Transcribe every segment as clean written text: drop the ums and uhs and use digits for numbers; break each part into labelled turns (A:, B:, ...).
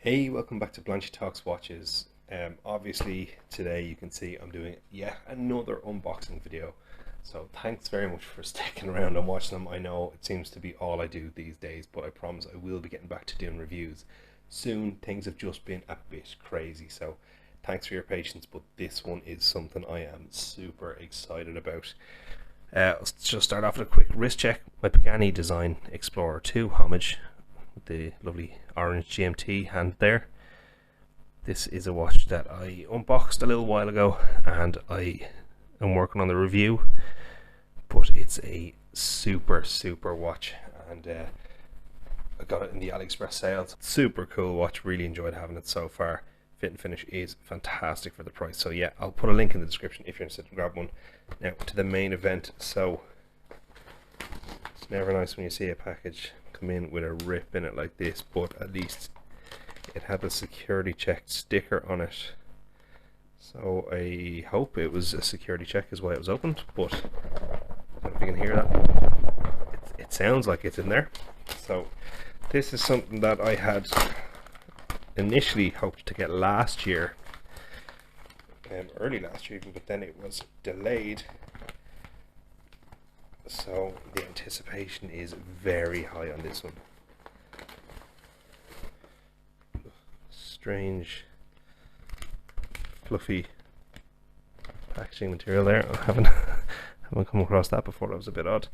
A: Hey, welcome back to Blanchy Talks Watches. Obviously today you can see I'm doing yet another unboxing video. So thanks very much for sticking around and watching them. I know it seems to be all I do these days, but I promise I will be getting back to doing reviews soon. Things have just been a bit crazy, so thanks for your patience, but this one is something I am super excited about. Let's just start off with a quick wrist check. My Pagani Design Explorer 2 homage, the lovely orange GMT hand there. This is a watch that I unboxed a little while ago and I am working on the review, but it's a super watch, and I got it in the AliExpress sales. Super cool watch, really enjoyed having it so far. Fit and finish is fantastic for the price, so yeah, I'll put a link in the description if you're interested in grab one. Now to the main event. So it's never nice when you see a package come in with a rip in it like this, but at least it had a security check sticker on it, so I hope it was a security check is why it was opened. But I don't know if you can hear that, it sounds like it's in there. So this is something that I had initially hoped to get last year, early last year even, but then it was delayed. So the anticipation is very high on this one. Strange, fluffy packaging material there. I haven't come across that before. That was a bit odd.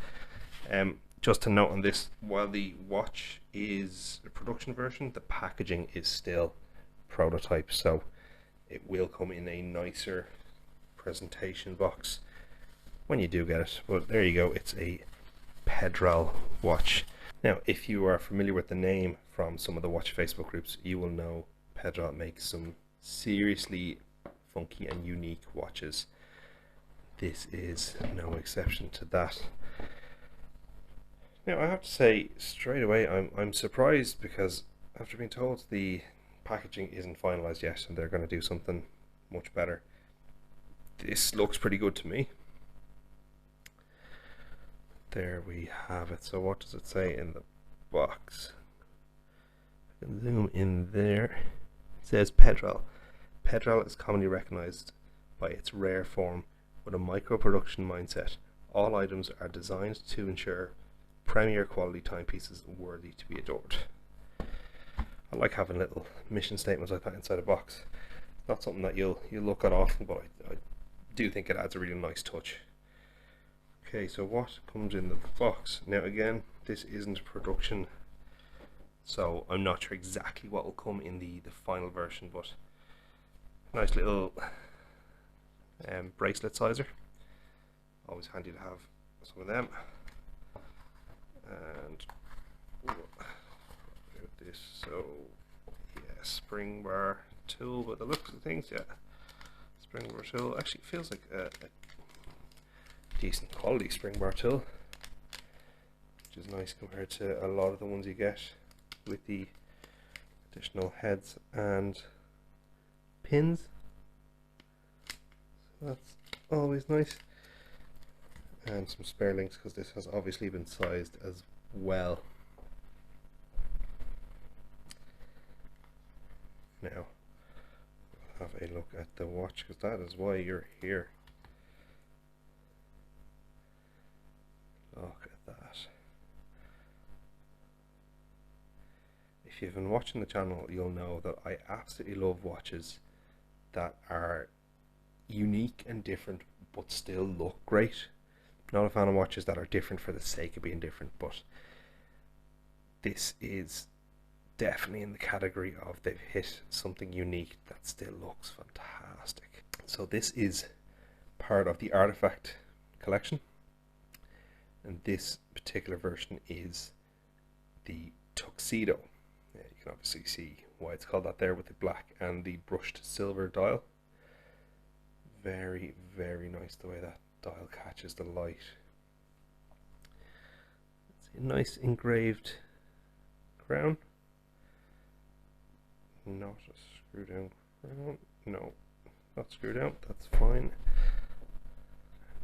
A: Just to note on this, while the watch is a production version, the packaging is still prototype, so it will come in a nicer presentation box when you do get it. But there you go, it's a Pedral watch. Now if you are familiar with the name from some of the watch Facebook groups, you will know Pedral makes some seriously funky and unique watches. This is no exception to that. Now I have to say straight away, I'm surprised, because after being told the packaging isn't finalized yet and they're going to do something much better, this looks pretty good to me. There we have it. So what does it say in the box? I can zoom in there. It says Pedral. Pedral is commonly recognized by its rare form with a micro production mindset. All items are designed to ensure premier quality timepieces worthy to be adored. I like having little mission statements like that inside a box. Not something that you'll look at often, but I do think it adds a really nice touch. Okay, so what comes in the box? Now again, this isn't production, so I'm not sure exactly what will come in the final version, but nice little bracelet sizer. Always handy to have some of them. And this, so yeah, spring bar tool, but the looks of things, yeah, spring bar tool actually feels like a decent quality spring bar tool, which is nice compared to a lot of the ones you get with the additional heads and pins. So that's always nice. And some spare links, because this has obviously been sized as well. Now have a look at the watch, because that is why you're here. Look at that. If you've been watching the channel, you'll know that I absolutely love watches that are unique and different but still look great. Not a fan of watches that are different for the sake of being different, but this is definitely in the category of they've hit something unique that still looks fantastic. So this is part of the Artifact collection, and this particular version is the Tuxedo. Yeah, you can obviously see why it's called that there with the black and the brushed silver dial. Very nice the way that dial catches the light. It's a nice engraved crown. Not a screw down crown. No, not screw down. That's fine.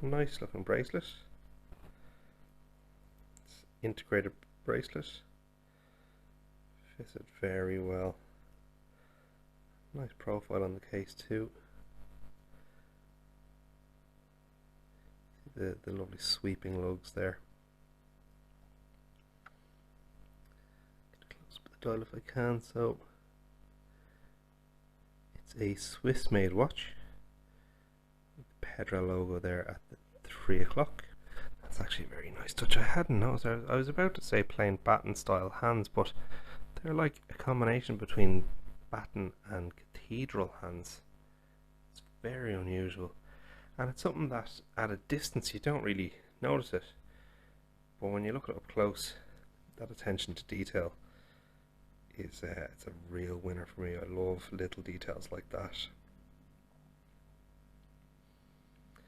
A: Nice looking bracelet. It's integrated bracelet. Fits it very well. Nice profile on the case too. The lovely sweeping lugs there. Get close up the dial if I can. So it's a Swiss made watch with the Pedral logo there at the 3 o'clock. That's actually a very nice touch. I hadn't noticed. I was about to say plain baton style hands, but they're like a combination between baton and cathedral hands. It's very unusual, and it's something that at a distance you don't really notice it, but when you look at it up close, that attention to detail is it's a real winner for me. I love little details like that. So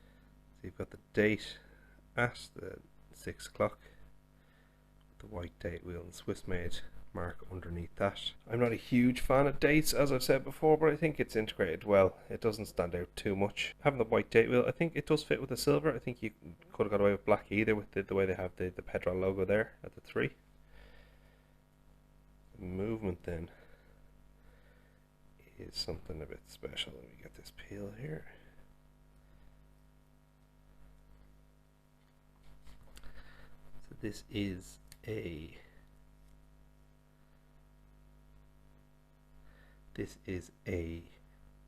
A: you've got the date at the 6 o'clock, the white date wheel and Swiss made mark underneath that. I'm not a huge fan of dates, as I've said before, but I think it's integrated well. It doesn't stand out too much. Having the white date wheel, I think it does fit with the silver. I think you could have got away with black either with the way they have the Pedral logo there at the 3. The movement then is something a bit special. Let me get this peel here. So this is a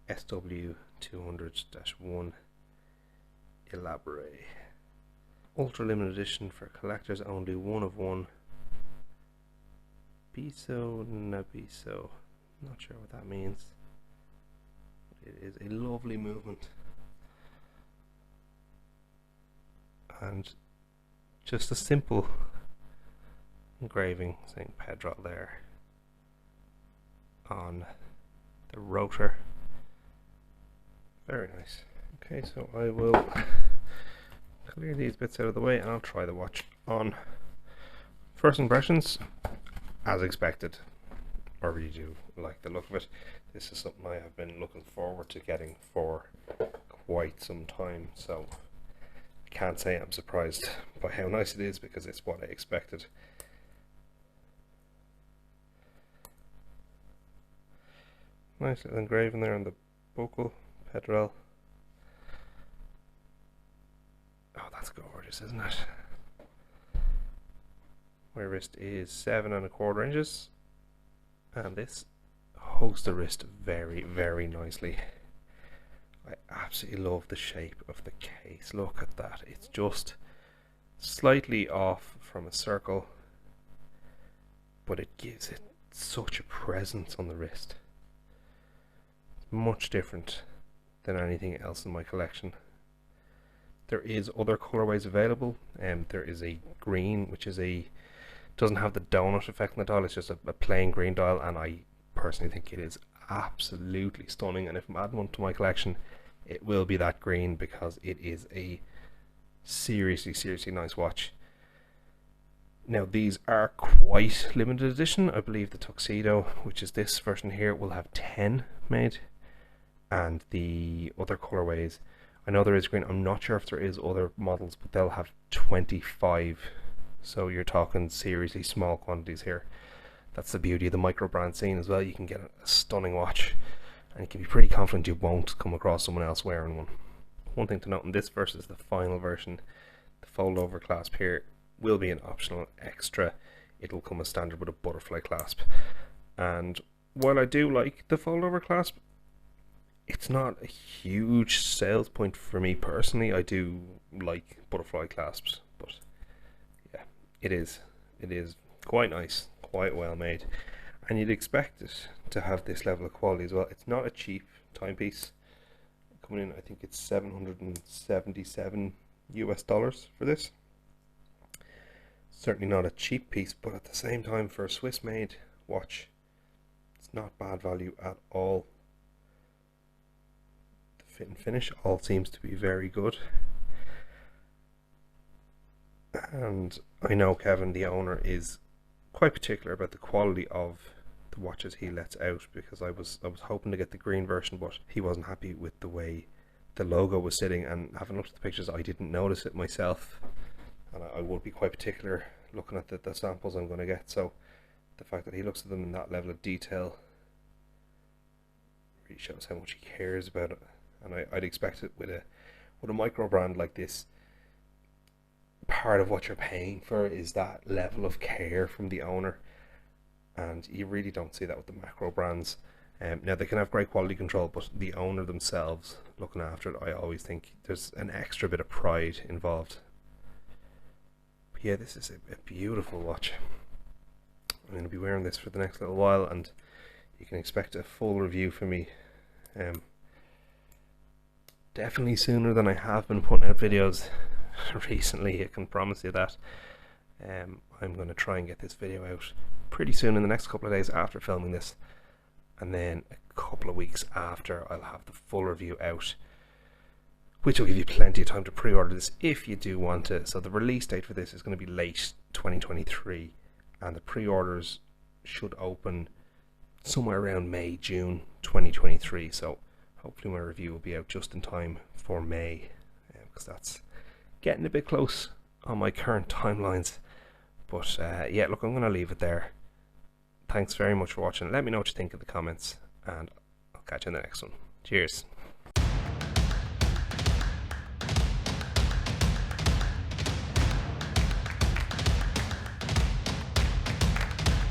A: SW200-1 Elaborate. Ultra limited edition for collectors only, 1 of 1. Biso Nabiso. Not sure what that means. It is a lovely movement. And just a simple engraving saying Pedral there on the rotor. Very nice. Okay, so I will clear these bits out of the way and I'll try the watch on. First impressions, as expected. I really do like the look of it. This is something I have been looking forward to getting for quite some time, so I can't say I'm surprised by how nice it is because it's what I expected. Nice little engraving there on the buckle, Pedral. Oh, that's gorgeous, isn't it? My wrist is 7¼ inches, and this holds the wrist very, very nicely. I absolutely love the shape of the case. Look at that. It's just slightly off from a circle, but it gives it such a presence on the wrist. Much different than anything else in my collection. There is other colorways available. There is a green, which is doesn't have the donut effect on the dial. It's just a plain green dial, and I personally think it is absolutely stunning. And if I'm adding one to my collection, it will be that green because it is a seriously nice watch. Now these are quite limited edition. I believe the Tuxedo, which is this version here, will have 10 made. And the other colorways, I know there is green, I'm not sure if there is other models, but they'll have 25. So you're talking seriously small quantities here. That's the beauty of the micro brand scene as well. You can get a stunning watch and you can be pretty confident you won't come across someone else wearing one. One thing to note in this versus the final version, the fold over clasp here will be an optional extra. It'll come as standard with a butterfly clasp. And while I do like the fold over clasp, it's not a huge sales point for me personally. I do like butterfly clasps, but yeah, it is quite nice, quite well made, and you'd expect it to have this level of quality as well. It's not a cheap timepiece. Coming in, I think it's $777 for this. Certainly not a cheap piece, but at the same time, for a Swiss made watch, it's not bad value at all. Fit and finish all seems to be very good, and I know Kevin, the owner, is quite particular about the quality of the watches he lets out, because I was hoping to get the green version, but he wasn't happy with the way the logo was sitting, and having looked at the pictures I didn't notice it myself, and I would be quite particular looking at the samples I'm going to get. So the fact that he looks at them in that level of detail really shows how much he cares about it. And I'd expect it with a micro brand like this. Part of what you're paying for is that level of care from the owner, and you really don't see that with the macro brands. Now they can have great quality control, but the owner themselves looking after it, I always think there's an extra bit of pride involved. But yeah, this is a beautiful watch. I'm going to be wearing this for the next little while, and you can expect a full review from me definitely sooner than I have been putting out videos recently. I can promise you that. I'm going to try and get this video out pretty soon, in the next couple of days after filming this, and then a couple of weeks after I'll have the full review out, which will give you plenty of time to pre-order this if you do want it. So the release date for this is going to be late 2023, and the pre-orders should open somewhere around May, June 2023. So hopefully my review will be out just in time for May, because that's getting a bit close on my current timelines. But yeah, look, I'm going to leave it there. Thanks very much for watching. Let me know what you think in the comments, and I'll catch you in the next one. Cheers.